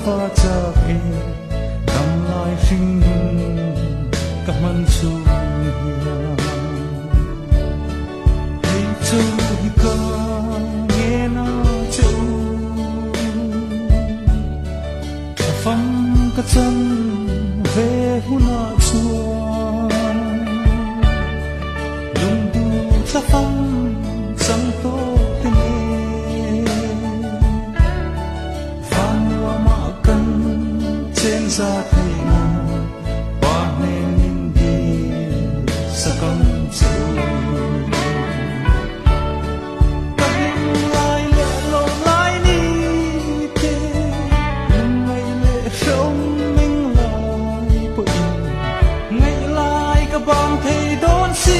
va cha ke kam lai hring ka man chu hei chu hi ka nghe na chu fan ka chan ve huna chuan lung du cha phong sang to te ne fan wa ma kan chen za thei na pa ne nin di sa kam chu bom thì đốn xi